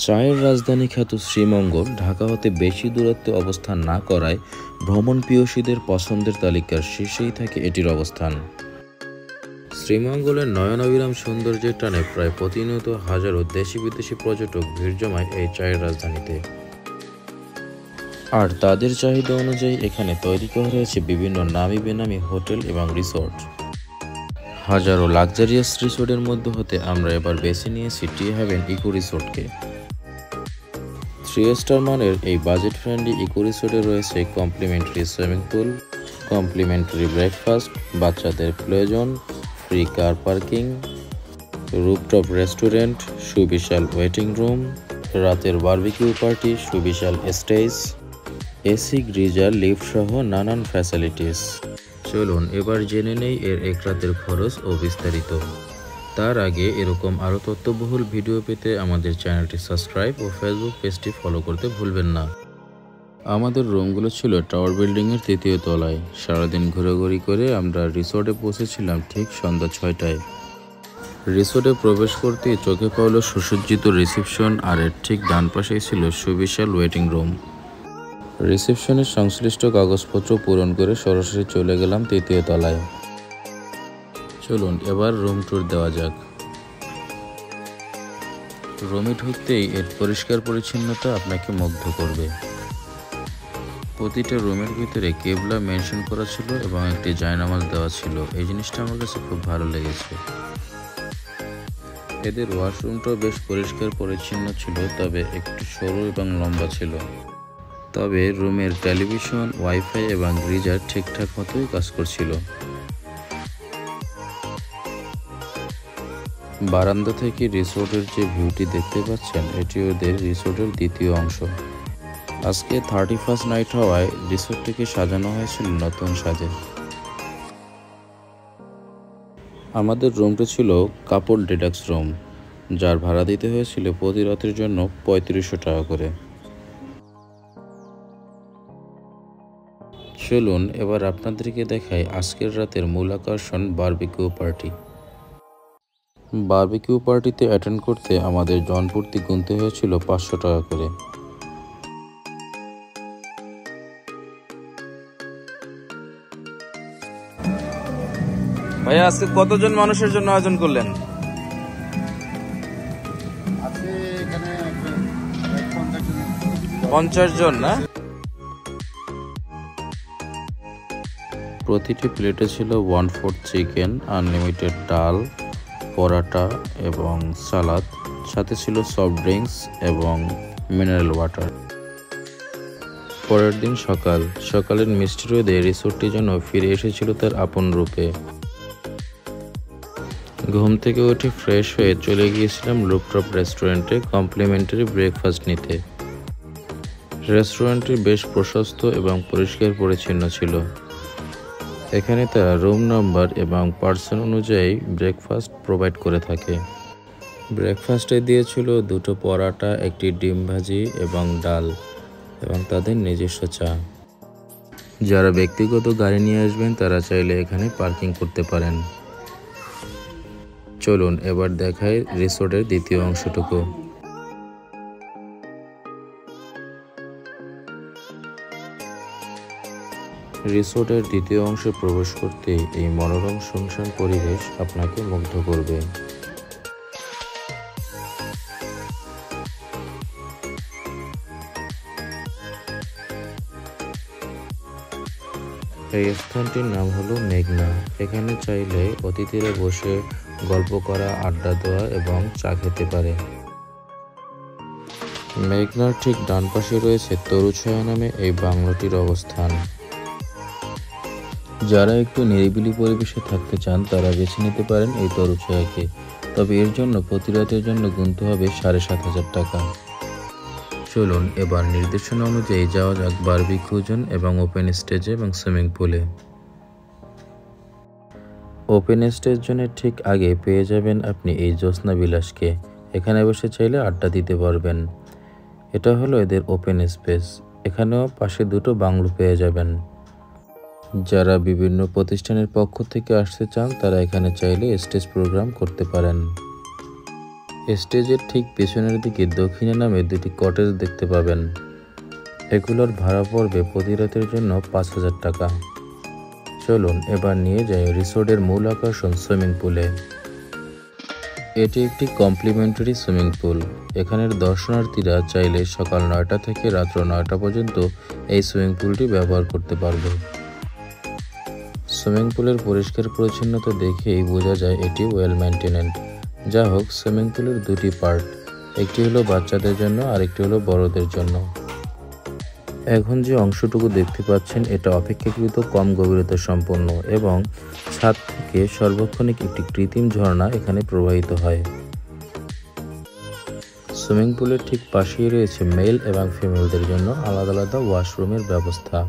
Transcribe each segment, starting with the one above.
চায়ের রাজধানী খ্যাত শ্রীমঙ্গল ঢাকা হতে বেশি দূরত্বে অবস্থান না করায় ভ্রমণ পিয়সীদের পছন্দের তালিকার শীর্ষেই থাকে এটির অবস্থান। শ্রীমঙ্গলের নয়নাভিরাম সৌন্দর্যের টানে প্রায় প্রতিনিয়ত হাজারো দেশি বিদেশি পর্যটক ভিড় জমায় এই চায়ের রাজধানীতে। আর তাদের চাহিদা অনুযায়ী এখানে তৈরি করা হয়েছে বিভিন্ন নামি বেনামি হোটেল এবং রিসোর্ট। হাজারো লাক্সারিয়াস রিসোর্টের মধ্যে হতে আমরা এবার বেছে নিয়েছি টি হেভেন ইকো রিসোর্টকে। 3 স্টার মানের এই বাজেট ফ্রেন্ডলি ইকো রিসোর্টে রয়েছে complimentary swimming pool, complimentary breakfast, বাচ্চাদের play zone, free car parking, rooftop restaurant, সুবিশাল ওয়েটিং রুম, রাতের বারবিকিউ পার্টি, সুবিশাল স্টেজ, এসি গিজার, লিফট সহ নানান ফ্যাসিলিটিস। চলুন এবার জেনে নেই এর এক রাতের খরচ ও বিস্তারিত। তার আগে এরকম আরও তথ্যবহুল ভিডিও পেতে আমাদের চ্যানেলটি সাবস্ক্রাইব ও ফেসবুক পেজটি ফলো করতে ভুলবেন না। আমাদের রুমগুলো ছিল টাওয়ার বিল্ডিংয়ের 3য় তলায়। সারাদিন ঘোরাঘুরি করে আমরা রিসোর্টে পৌঁছেছিলাম ঠিক সন্ধ্যা 6টায়। রিসোর্টে প্রবেশ করতেই চোখে পড়ল সুসজ্জিত রিসেপশন, আর এর ঠিক ডান পাশেই ছিল সুবিশাল ওয়েটিং রুম। রিসেপশনের সংশ্লিষ্ট কাগজপত্র পূরণ করে সরাসরি চলে গেলাম 3য় তলায়। চলুন এবার রুম ট্যুর দেওয়া যাক। রুমে ঢুকতেই এর পরিষ্কার পরিচ্ছন্নতা আপনাকে মুগ্ধ করবে। প্রতিটা রুমের ভিতরে কেবলা মেনশন করা ছিল এবং একটি জায়নামাজ দেওয়া ছিল। এই জিনিসটা আমার কাছে খুব ভালো লেগেছে। এদের ওয়াশরুমটাও বেশ পরিষ্কার পরিচ্ছন্ন ছিল, তবে একটু সরু এবং লম্বা ছিল। তবে রুমের টেলিভিশন, ওয়াইফাই এবং গিজার ঠিকঠাক মতোই কাজ করছিল। বারান্দা থেকে রিসোর্টের যে ভিউটি দেখতে পাচ্ছেন, এটি ওদের রিসোর্টের দ্বিতীয় অংশ। আজকে 31st নাইট হওয়ায় রিসোর্টটিকে সাজানো হয়েছিল নতুন সাজে। আমাদের রুমটি ছিল কাপল ডিলাক্স রুম, যার ভাড়া দিতে হয়েছিল প্রতি রাতের জন্য 3500 টাকা করে। চলুন এবার আপনাদেরকে দেখাই আজকের রাতের মূল আকর্ষণ বারবিকিউ পার্টি। বারবিকিউ পার্টিতে অ্যাটেন্ড করতে আমাদের জনপ্রতি গুনতে হয়েছিল 500 টাকা করে। ভাইয়া আজকে কতজন মানুষের জন্য আয়োজন করলেন? আছে এখানে 50 জন না? প্রতিটি প্লেটে ছিল 1/4 চিকেন, আনলিমিটেড ডাল, পরাটা এবং সালাদ, সাথে ছিল সফট ড্রিঙ্কস এবং মিনারেল ওয়াটার। পরের দিন সকালের মিষ্টি রোদে রিসোর্টটি যেন ফিরে এসেছিল তার আপন রূপে। ঘুম থেকে উঠে ফ্রেশ হয়ে চলে গিয়েছিলাম রুফটপ রেস্টুরেন্টে কমপ্লিমেন্টারি ব্রেকফাস্ট নিতে। রেস্টুরেন্টটি বেশ প্রশস্ত এবং পরিষ্কার পরিচ্ছন্ন ছিল। এখানে তারা রুম নাম্বার এবং পার্সন অনুযায়ী ব্রেকফাস্ট প্রোভাইড করে থাকে। ব্রেকফাস্টে দিয়েছিল 2টো পরাটা, একটি ডিম ভাজি এবং ডাল, এবং তাদের নিজস্ব চা। যারা ব্যক্তিগত গাড়ি নিয়ে আসবেন তারা চাইলে এখানে পার্কিং করতে পারেন। চলুন এবার দেখাই রিসোর্টের দ্বিতীয় অংশটুকু। রিসোর্টের দ্বিতীয় অংশে প্রবেশ করতে এই মনোরম শুনশান পরিবেশ আপনাকে মুগ্ধ করবে। এই স্থানটির নাম হলো মেঘনা। এখানে চাইলে অতিথিরা বসে গল্প করা, আড্ডা দেওয়া এবং চা খেতে পারে। মেঘনার ঠিক ডান পাশে রয়েছে তরুছায়া নামে এই বাংলোটির অবস্থান। যারা একটু নিরিবিলি পরিবেশে থাকতে চান তারা বেছে নিতে পারেন এই তরুছায়াকে, তবে এর জন্য প্রতি রাতের জন্য গুনতে হবে 7500 টাকা। চলুন এবার নির্দেশনা অনুযায়ী যাওয়া যাক বারবিকিউ জোন এবং ওপেন স্টেজে এবং সুইমিং পুলে। ওপেন স্টেজ জোনের ঠিক আগে পেয়ে যাবেন আপনি এই জ্যোৎস্না বিলাসকে। এখানে বসে চাইলে আড্ডা দিতে পারবেন। এটা হলো এদের ওপেন স্পেস। এখানেও পাশে 2টো বাংলো পেয়ে যাবেন। যারা বিভিন্ন প্রতিষ্ঠানের পক্ষ থেকে আসতে চান তারা এখানে চাইলে স্টেজ প্রোগ্রাম করতে পারেন। স্টেজের ঠিক পেছনের দিকে দক্ষিণে নামে দুটি কটেজ দেখতে পাবেন। এগুলোর ভাড়া পড়বে প্রতি রাতের জন্য 5,000 টাকা। চলুন এবার নিয়ে যাই রিসোর্টের মূল আকর্ষণ সুইমিং পুলে। এটি একটি কমপ্লিমেন্টারি সুইমিং পুল। এখানের দর্শনার্থীরা চাইলে সকাল 9টা থেকে রাত্র 9টা পর্যন্ত এই সুইমিং পুলটি ব্যবহার করতে পারবে। সুইমিং পুলের পরিষ্কার পরিচ্ছন্নতা দেখেই বোঝা যায় এটি ওয়েল মেইনটেনেন্ড। যা হোক, সুইমিং পুলের দুটি পার্ট, একটি হলো বাচ্চাদের জন্য আর একটি হলো বড়দের জন্য। এখন যে অংশটুকু দেখতে পাচ্ছেন এটা অপেক্ষাকৃত কম গভীরতা সম্পন্ন এবং ছাদ থেকে সর্বক্ষণিক একটি কৃত্রিম ঝর্ণা এখানে প্রবাহিত হয়। সুইমিং পুলের ঠিক পাশেই রয়েছে মেল এবং ফিমেলদের জন্য আলাদা আলাদা ওয়াশরুমের ব্যবস্থা।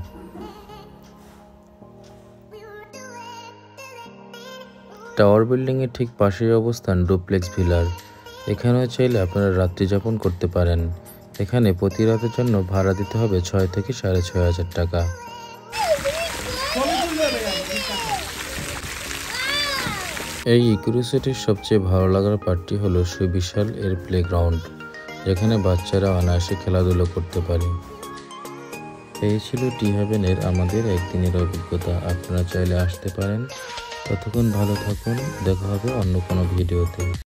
টাওয়ার বিল্ডিং এর ঠিক পাশেই অবস্থান ডুপ্লেক্স ভিলার। এখানেও চাইলে আপনারা রাত্রি যাপন করতে পারেন। এখানে প্রতি রাতের জন্য ভাড়া দিতে হবে 6 থেকে 6,500 টাকা। এই ইকো রিসোর্টের সবচেয়ে ভালো লাগার পার্টটি হলো সুবিশাল এর প্লেগ্রাউন্ড, যেখানে বাচ্চারা অনায়াসে খেলাধুলো করতে পারে। এই ছিল টি হেভেনের আমাদের একদিনের অভিজ্ঞতা। আপনারা চাইলে আসতে পারেন। ততক্ষণ ভালো থাকুন, দেখা হবে অন্য কোনো ভিডিওতে।